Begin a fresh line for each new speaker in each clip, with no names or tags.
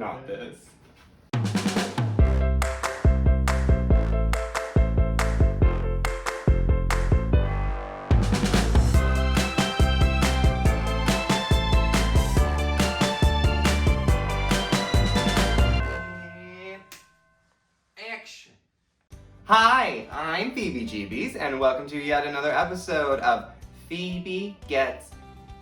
Not this.
Action. Hi, I'm Phoebe Jeebies, and welcome to yet another episode of Phoebe Gets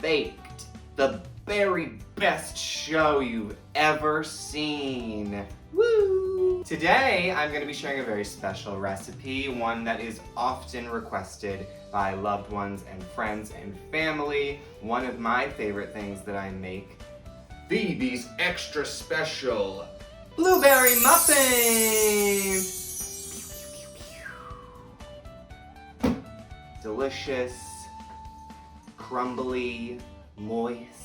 Baked, the very best show you've ever seen. Woo! Today, I'm going to be sharing a very special recipe, one that is often requested by loved ones and friends and family. One of my favorite things that I make, Phoebe's extra special blueberry muffins! Delicious, crumbly, moist.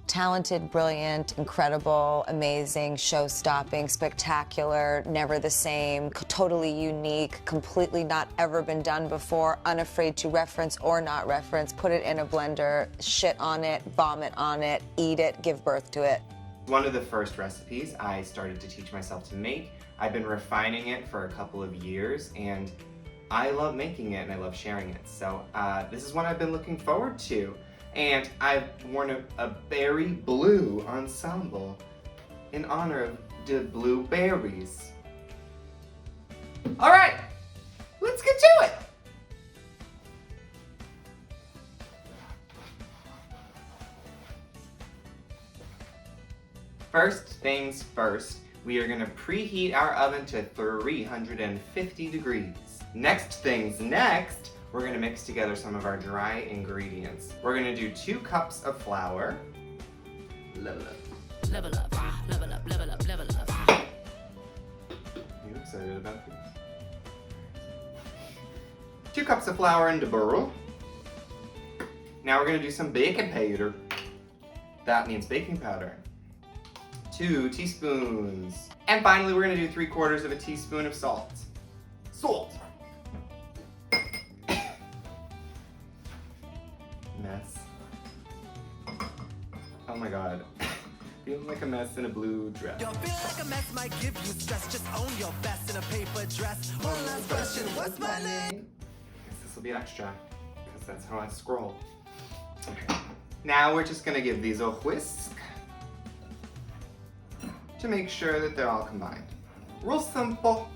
Talented, brilliant, incredible, amazing, show-stopping, spectacular, never the same, totally unique, completely not ever been done before, unafraid to reference or not reference, put it in a blender, shit on it, vomit on it, eat it, give birth to it.
One of the first recipes I started to teach myself to make. I've been refining it for a couple of years, and I love making it and I love sharing it. So this is one I've been looking forward to. And I've worn a berry blue ensemble in honor of the blueberries. All right, let's get to it. First things first, we are gonna preheat our oven to 350 degrees. Next things next, we're gonna mix together some of our dry ingredients. We're gonna do 2 cups of flour. Level up.
Level up, level up, level up, level up.
Are you excited about this? 2 cups of flour in the bowl. Now we're gonna do some baking powder. That means baking powder. 2 teaspoons. And finally, we're gonna do 3/4 of a teaspoon of salt. Salt. Mess. Oh my god. Feeling like a mess in a blue dress.
Don't feel like a mess might give you stress. Just own your best in a paper dress. One last question, what's my name?
Guess this will be extra, because that's how I scroll. Okay. Now we're just gonna give these a whisk to make sure that they're all combined. Real simple.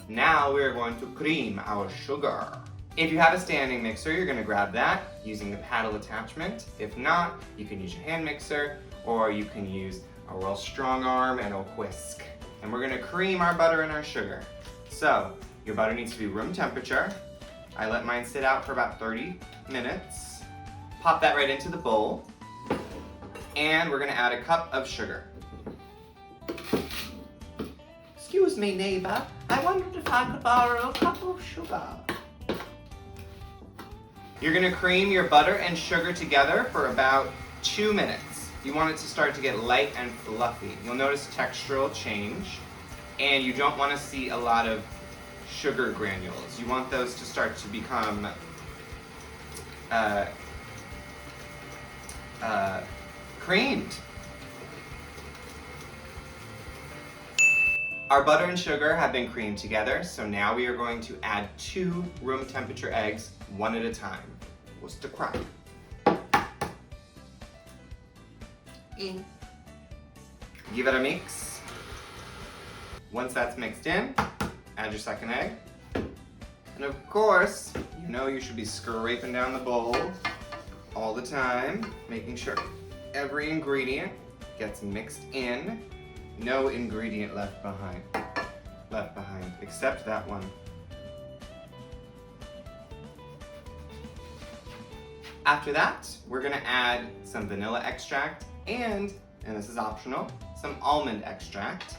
Now we're going to cream our sugar. If you have a standing mixer, you're gonna grab that using the paddle attachment. If not, you can use your hand mixer, or you can use a real strong arm and a whisk. And we're gonna cream our butter and our sugar. So, your butter needs to be room temperature. I let mine sit out for about 30 minutes. Pop that right into the bowl. And we're gonna add a cup of sugar. Excuse me, neighbor. I wondered if I could borrow a cup of sugar. You're gonna cream your butter and sugar together for about 2 minutes. You want it to start to get light and fluffy. You'll notice textural change, and you don't want to see a lot of sugar granules. You want those to start to become creamed. Our butter and sugar have been creamed together, so now we are going to add 2 room temperature eggs, one at a time. What's the crack? Give it a mix. Once that's mixed in, add your second egg. And of course, you know you should be scraping down the bowl all the time, making sure every ingredient gets mixed in. No ingredient left behind, except that one. After that, we're gonna add some vanilla extract and this is optional, some almond extract.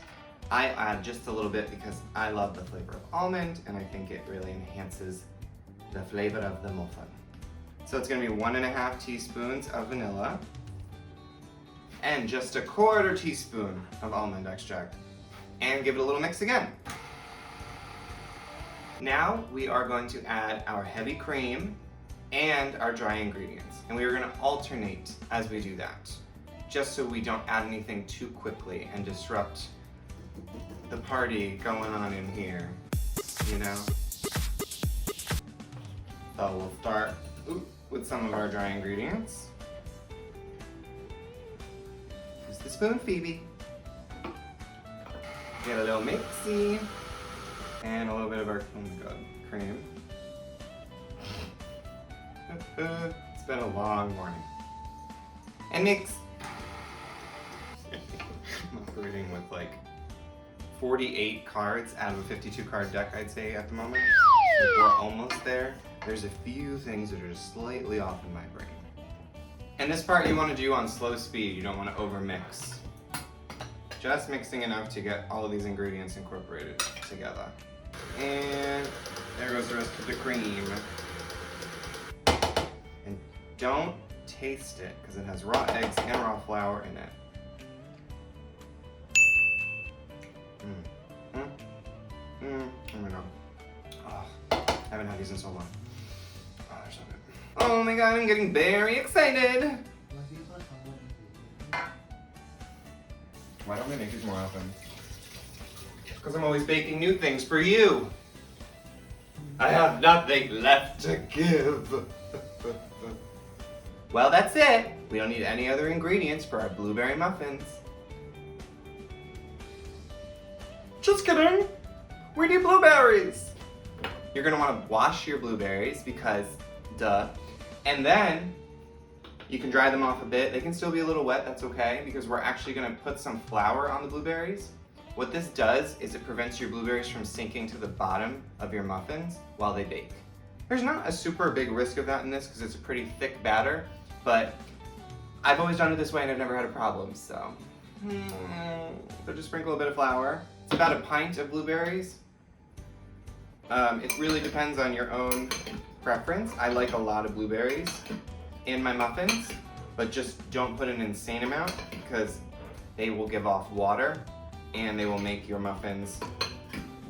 I add just a little bit because I love the flavor of almond and I think it really enhances the flavor of the muffin. So it's gonna be 1.5 teaspoons of vanilla and just 1/4 teaspoon of almond extract. And give it a little mix again. Now we are going to add our heavy cream and our dry ingredients. And we are gonna alternate as we do that. just so we don't add anything too quickly and disrupt the party going on in here, you know? So we'll start with some of our dry ingredients. Use the spoon, Phoebe. Get a little mixy and a little bit of our cream. It's been a long morning. And mix. I'm operating with like 48 cards out of a 52 card deck, I'd say, at the moment. We're almost there. There's a few things that are just slightly off in my brain. And this part you want to do on slow speed. You don't want to over mix. Just mixing enough to get all of these ingredients incorporated together. And there goes the rest of the cream. And don't taste it because it has raw eggs and raw flour in it. Oh my god. Oh, I haven't had these in so long. Oh, they're so good. Oh my god, I'm getting very excited. Why don't I make these more often? Because I'm always baking new things for you. I have nothing left to give. Well, that's it. We don't need any other ingredients for our blueberry muffins. Just kidding. We need blueberries. You're gonna wanna wash your blueberries because, duh. And then you can dry them off a bit. They can still be a little wet, that's okay, because we're actually gonna put some flour on the blueberries. What this does is it prevents your blueberries from sinking to the bottom of your muffins while they bake. There's not a super big risk of that in this because it's a pretty thick batter, but I've always done it this way and I've never had a problem, so. So just sprinkle a bit of flour. It's about a pint of blueberries. It really depends on your own preference. I like a lot of blueberries in my muffins, but just don't put an insane amount because they will give off water and they will make your muffins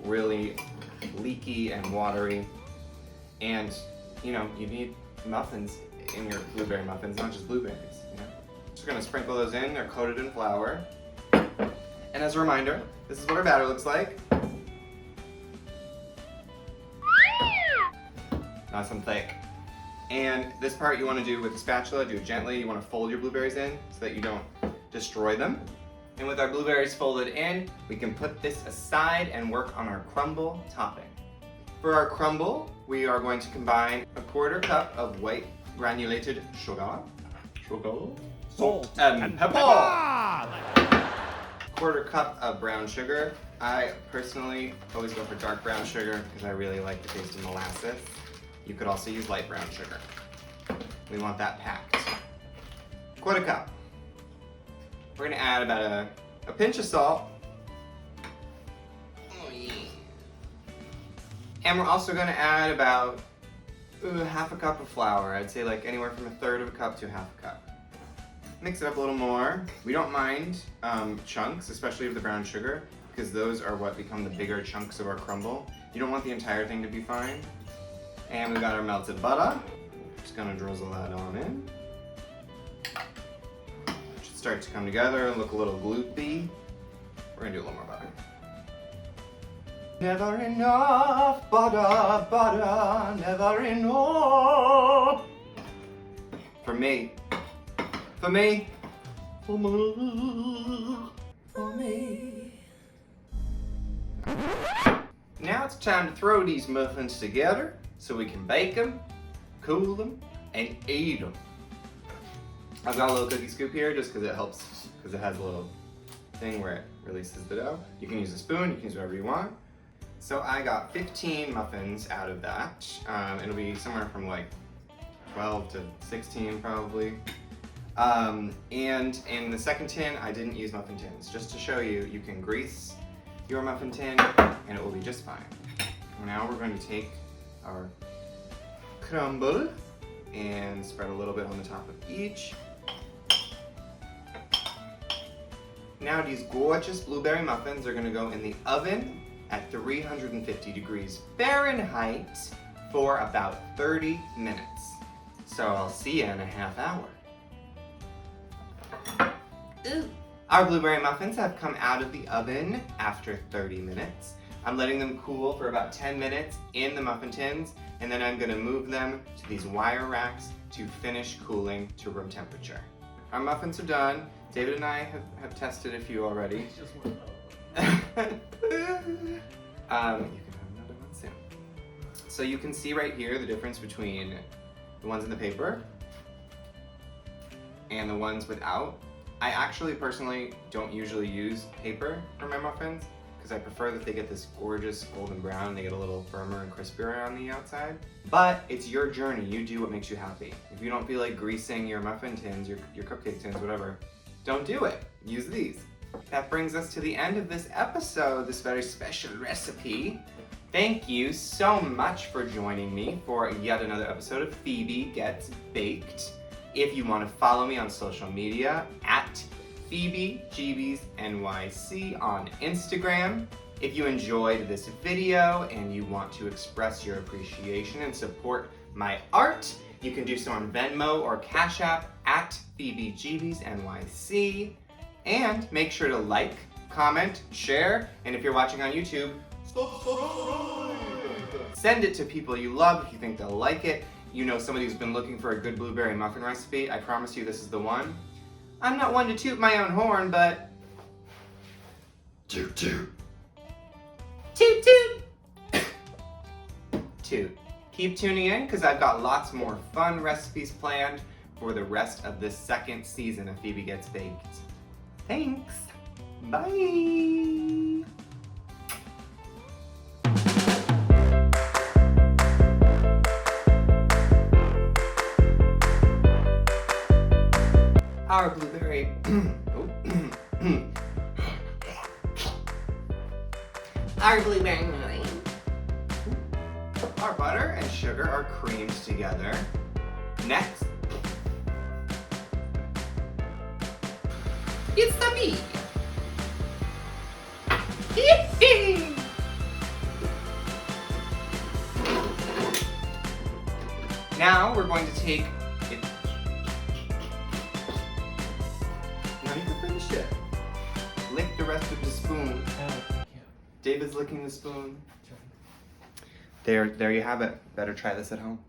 really leaky and watery. And you know, you need muffins in your blueberry muffins, not just blueberries, you know? Just gonna sprinkle those in, they're coated in flour. And as a reminder, this is what our batter looks like. Nice and thick. And this part you want to do with a spatula, do it gently. You want to fold your blueberries in so that you don't destroy them. And with our blueberries folded in, we can put this aside and work on our crumble topping. For our crumble, we are going to combine a 1/4 cup of white granulated sugar, salt, and pepper. 1/4 cup of brown sugar. I personally always go for dark brown sugar because I really like the taste of molasses. You could also use light brown sugar. We want that packed. 1/4 cup. We're gonna add about a pinch of salt. Oh yeah. And we're also gonna add about 1/2 cup of flour. I'd say like anywhere from 1/3 of a cup to 1/2 cup. Mix it up a little more. We don't mind chunks, especially of the brown sugar, because those are what become the bigger chunks of our crumble. You don't want the entire thing to be fine. And we've got our melted butter. Just gonna drizzle that on in. It should start to come together and look a little gloopy. We're gonna do a little more butter. Never enough butter, butter, never enough. For me. For me. For me. For me. Now it's time to throw these muffins together so we can bake them, cool them, and eat them. I've got a little cookie scoop here just because it helps, because it has a little thing where it releases the dough. You can use a spoon, you can use whatever you want. So I got 15 muffins out of that. It'll be somewhere from like 12 to 16 probably. And in the second tin, I didn't use muffin tins. Just to show you, you can grease your muffin tin and it will be just fine. Now we're going to take our crumble and spread a little bit on the top of each. Now these gorgeous blueberry muffins are going to go in the oven at 350 degrees Fahrenheit for about 30 minutes. So I'll see you in a half hour. Ooh. Our blueberry muffins have come out of the oven after 30 minutes. I'm letting them cool for about 10 minutes in the muffin tins, and then I'm gonna move them to these wire racks to finish cooling to room temperature. Our muffins are done. David and I have tested a few already. You can have another one soon. So you can see right here the difference between the ones in the paper and the ones without. I actually personally don't usually use paper for my muffins because I prefer that they get this gorgeous golden brown. They get a little firmer and crispier on the outside. But it's your journey. You do what makes you happy. If you don't feel like greasing your muffin tins, your cupcake tins, whatever, don't do it. Use these. That brings us to the end of this episode, this very special recipe. Thank you so much for joining me for yet another episode of Phoebe Gets Baked. If you want to follow me on social media, at phoebejeebiesnyc on Instagram. If you enjoyed this video and you want to express your appreciation and support my art, you can do so on Venmo or Cash App at phoebejeebiesnyc. And make sure to like, comment, share, and if you're watching on YouTube, send it to people you love if you think they'll like it. You know somebody who's been looking for a good blueberry muffin recipe. I promise you this is the one. I'm not one to toot my own horn, but toot toot. Toot toot. Toot. Keep tuning in because I've got lots more fun recipes planned for the rest of this second season of Phoebe Gets Baked. Thanks. Bye. Our blueberry, our blueberry muffin. Our butter and sugar are creamed together. Next, it's the meat. Now we're going to take it. Now you can finish it. Lick the rest of the spoon. David's licking the spoon. There you have it. Better try this at home.